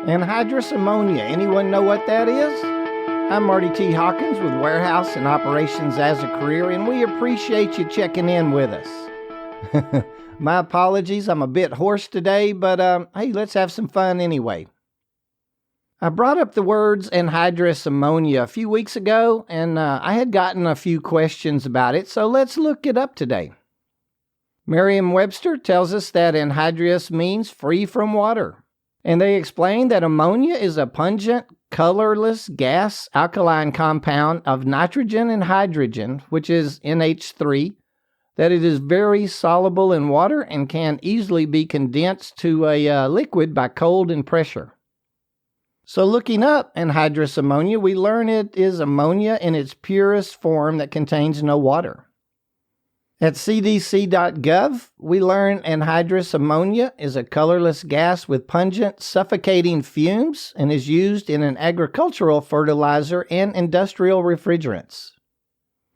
Anhydrous ammonia, anyone know what that is? I'm Marty T. Hawkins with Warehouse and Operations as a Career, and we appreciate you checking in with us. My apologies, I'm a bit hoarse today, but hey, let's have some fun anyway. I brought up the words anhydrous ammonia a few weeks ago, and I had gotten a few questions about it, so let's look it up today. Merriam-Webster tells us that anhydrous means free from water, and they explain that ammonia is a pungent, colorless gas alkaline compound of nitrogen and hydrogen, which is NH3, that it is very soluble in water and can easily be condensed to a liquid by cold and pressure. So looking up anhydrous ammonia, we learn it is ammonia in its purest form that contains no water. At cdc.gov, we learn anhydrous ammonia is a colorless gas with pungent, suffocating fumes and is used in an agricultural fertilizer and industrial refrigerants.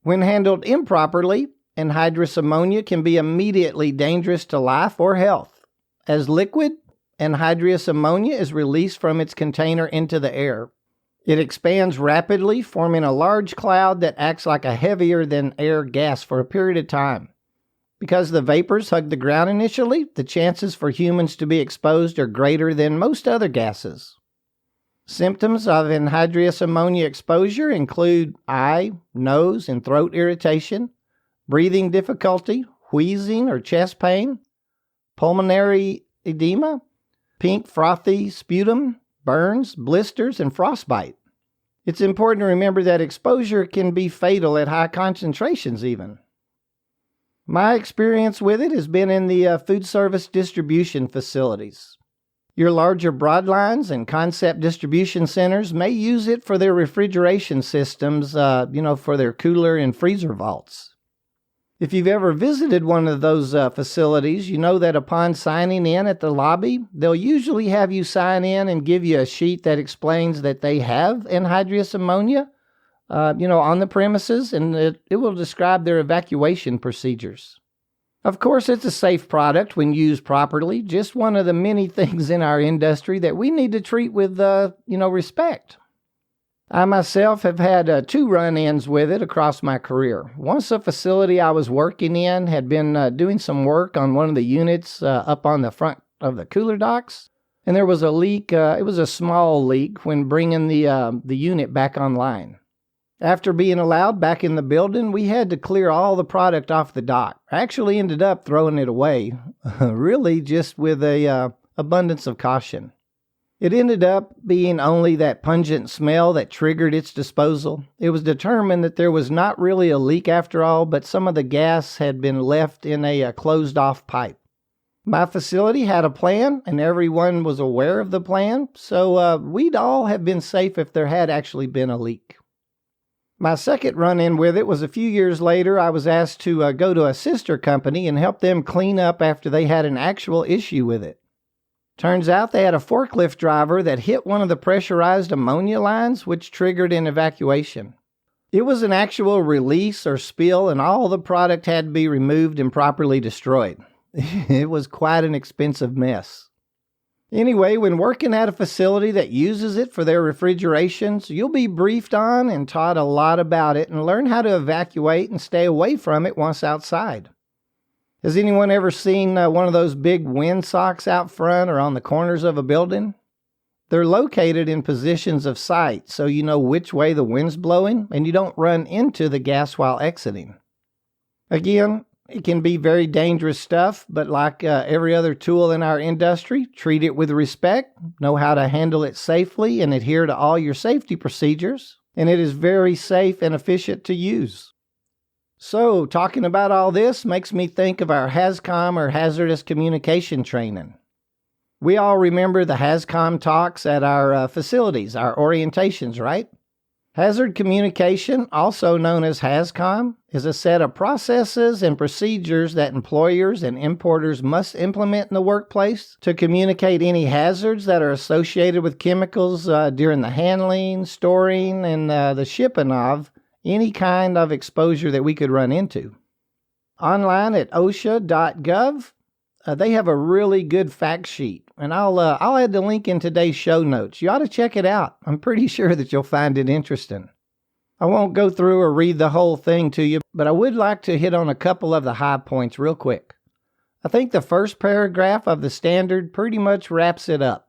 When handled improperly, anhydrous ammonia can be immediately dangerous to life or health. As liquid, anhydrous ammonia is released from its container into the air. It expands rapidly, forming a large cloud that acts like a heavier-than-air gas for a period of time. Because the vapors hug the ground initially, the chances for humans to be exposed are greater than most other gases. Symptoms of anhydrous ammonia exposure include eye, nose, and throat irritation, breathing difficulty, wheezing or chest pain, pulmonary edema, pink frothy sputum, burns, blisters, and frostbite. It's important to remember that exposure can be fatal at high concentrations even. My experience with it has been in the food service distribution facilities. Your larger broadlines and concept distribution centers may use it for their refrigeration systems, for their cooler and freezer vaults. If you've ever visited one of those facilities, you know that upon signing in at the lobby, they'll usually have you sign in and give you a sheet that explains that they have anhydrous ammonia, on the premises, and it will describe their evacuation procedures. Of course, it's a safe product when used properly, just one of the many things in our industry that we need to treat with, respect. I myself have had 2 run-ins with it across my career. Once a facility I was working in had been doing some work on one of the units up on the front of the cooler docks, and there was a leak. It was a small leak when bringing the unit back online. After being allowed back in the building, we had to clear all the product off the dock. I actually ended up throwing it away, really just with a abundance of caution. It ended up being only that pungent smell that triggered its disposal. It was determined that there was not really a leak after all, but some of the gas had been left in a closed-off pipe. My facility had a plan, and everyone was aware of the plan, so we'd all have been safe if there had actually been a leak. My second run-in with it was a few years later. I was asked to go to a sister company and help them clean up after they had an actual issue with it. Turns out they had a forklift driver that hit one of the pressurized ammonia lines, which triggered an evacuation. It was an actual release or spill, and all the product had to be removed and properly destroyed. It was quite an expensive mess. Anyway, when working at a facility that uses it for their refrigerations, you'll be briefed on and taught a lot about it and learn how to evacuate and stay away from it once outside. Has anyone ever seen one of those big windsocks out front or on the corners of a building? They're located in positions of sight, so you know which way the wind's blowing and you don't run into the gas while exiting. Again, it can be very dangerous stuff, but like every other tool in our industry, treat it with respect, know how to handle it safely, and adhere to all your safety procedures, and it is very safe and efficient to use. So, talking about all this makes me think of our HazCom or hazardous communication training. We all remember the HazCom talks at our facilities, our orientations, right? Hazard communication, also known as HazCom, is a set of processes and procedures that employers and importers must implement in the workplace to communicate any hazards that are associated with chemicals during the handling, storing, and the shipping of any kind of exposure that we could run into. Online at osha.gov, they have a really good fact sheet, and I'll add the link in today's show notes. You ought to check it out. I'm pretty sure that you'll find it interesting. I won't go through or read the whole thing to you, but I would like to hit on a couple of the high points real quick. I think the first paragraph of the standard pretty much wraps it up.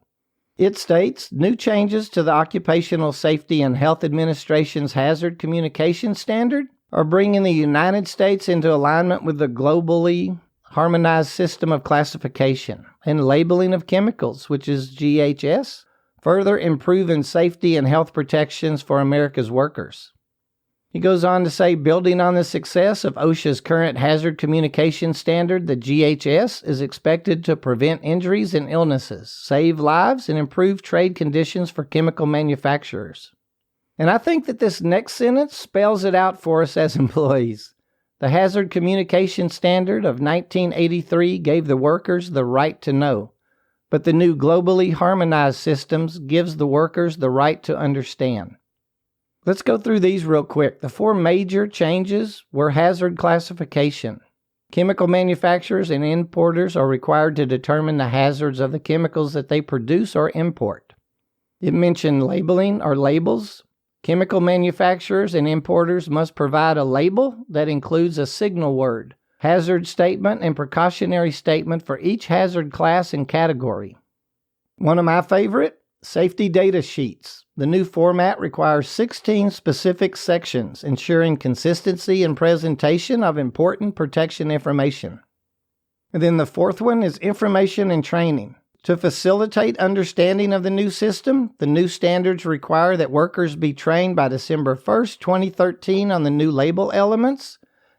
It states, new changes to the Occupational Safety and Health Administration's Hazard Communication Standard are bringing the United States into alignment with the globally harmonized system of classification and labeling of chemicals, which is GHS, further improving safety and health protections for America's workers. He goes on to say, building on the success of OSHA's current hazard communication standard, the GHS is expected to prevent injuries and illnesses, save lives, and improve trade conditions for chemical manufacturers. And I think that this next sentence spells it out for us as employees. The hazard communication standard of 1983 gave the workers the right to know, but the new globally harmonized systems gives the workers the right to understand. Let's go through these real quick. The 4 major changes were hazard classification. Chemical manufacturers and importers are required to determine the hazards of the chemicals that they produce or import. It mentioned labeling or labels. Chemical manufacturers and importers must provide a label that includes a signal word, hazard statement, and precautionary statement for each hazard class and category. One of my favorite, safety data sheets. The new format requires 16 specific sections, ensuring consistency and presentation of important protection information. And then the 4th one is information and training. To facilitate understanding of the new system, the new standards require that workers be trained by December 1st, 2013 on the new label elements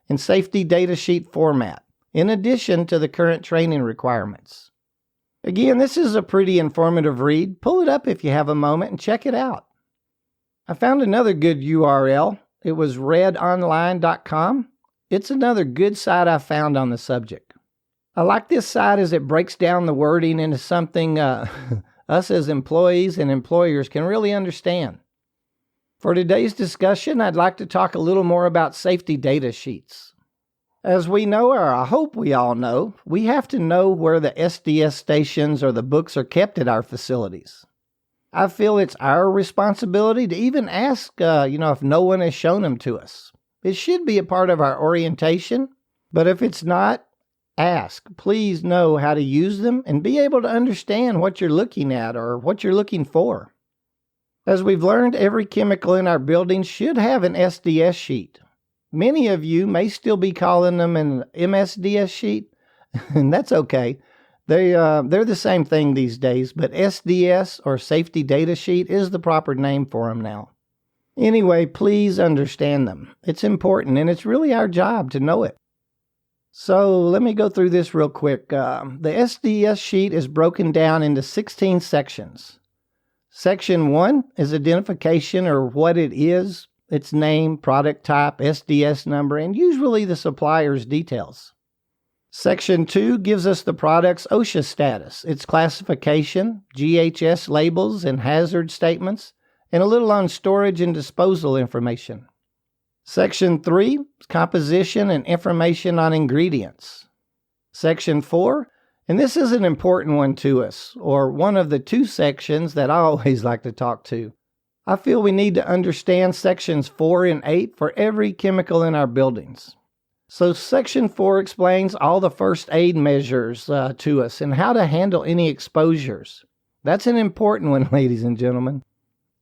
and safety data sheet format, in addition to the current training requirements. Again, this is a pretty informative read. Pull it up if you have a moment and check it out. I found another good URL. It was redonline.com. It's another good site I found on the subject. I like this site as it breaks down the wording into something us as employees and employers can really understand. For today's discussion, I'd like to talk a little more about safety data sheets. As we know, or I hope we all know, we have to know where the SDS stations or the books are kept at our facilities. I feel it's our responsibility to even ask, if no one has shown them to us. It should be a part of our orientation, but if it's not, ask. Please know how to use them and be able to understand what you're looking at or what you're looking for. As we've learned, every chemical in our building should have an SDS sheet. Many of you may still be calling them an MSDS sheet, and that's okay. They're the same thing these days, but SDS or safety data sheet is the proper name for them now. Anyway, please understand them. It's important, and it's really our job to know it. So let me go through this real quick. The SDS sheet is broken down into 16 sections. Section 1 is identification or what it is. Its name, product type, SDS number, and usually the supplier's details. Section 2 gives us the product's OSHA status, its classification, GHS labels and hazard statements, and a little on storage and disposal information. Section 3 is composition and information on ingredients. Section 4, and this is an important one to us, or one of the 2 sections that I always like to talk to. I feel we need to understand sections 4 and 8 for every chemical in our buildings. So section 4 explains all the first aid measures to us and how to handle any exposures. That's an important one, ladies and gentlemen.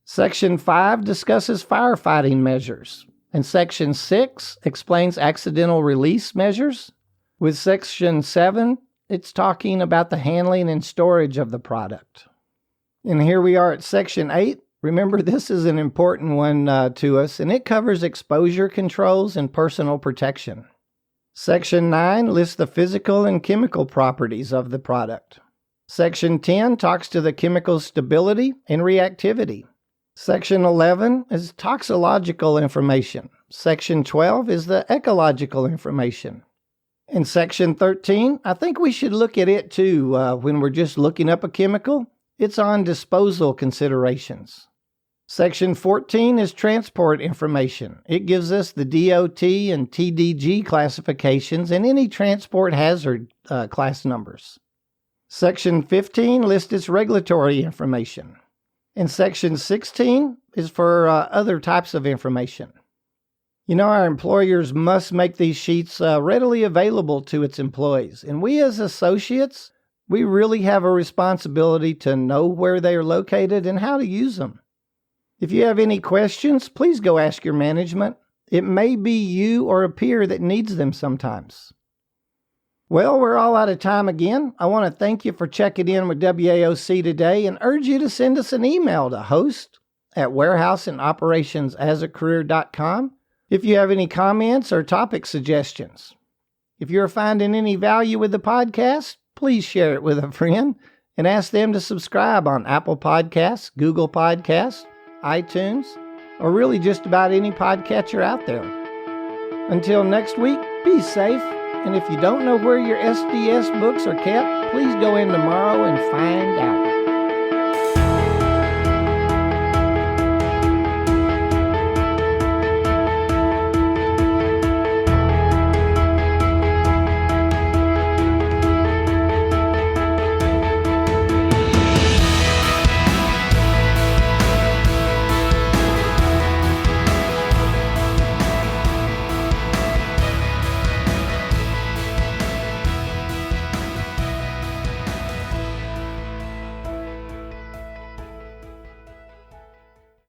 Section 5 discusses firefighting measures, and section 6 explains accidental release measures. With section 7, it's talking about the handling and storage of the product. And here we are at section 8. Remember, this is an important one to us, and it covers exposure controls and personal protection. Section 9 lists the physical and chemical properties of the product. Section 10 talks to the chemical stability and reactivity. Section 11 is toxicological information. Section 12 is the ecological information. And Section 13, I think we should look at it too when we're just looking up a chemical. It's on disposal considerations. Section 14 is transport information. It gives us the DOT and TDG classifications and any transport hazard class numbers. Section 15 lists its regulatory information. And Section 16 is for other types of information. You know, our employers must make these sheets readily available to its employees. And we as associates, we really have a responsibility to know where they are located and how to use them. If you have any questions, please go ask your management. It may be you or a peer that needs them sometimes. Well, we're all out of time again. I want to thank you for checking in with WAOC today and urge you to send us an email to host@warehouseandoperationsasacareer.com if you have any comments or topic suggestions. If you're finding any value with the podcast, please share it with a friend and ask them to subscribe on Apple Podcasts, Google Podcasts, iTunes, or really just about any podcatcher out there. Until next week, be safe, and if you don't know where your SDS books are kept, please go in tomorrow and find out.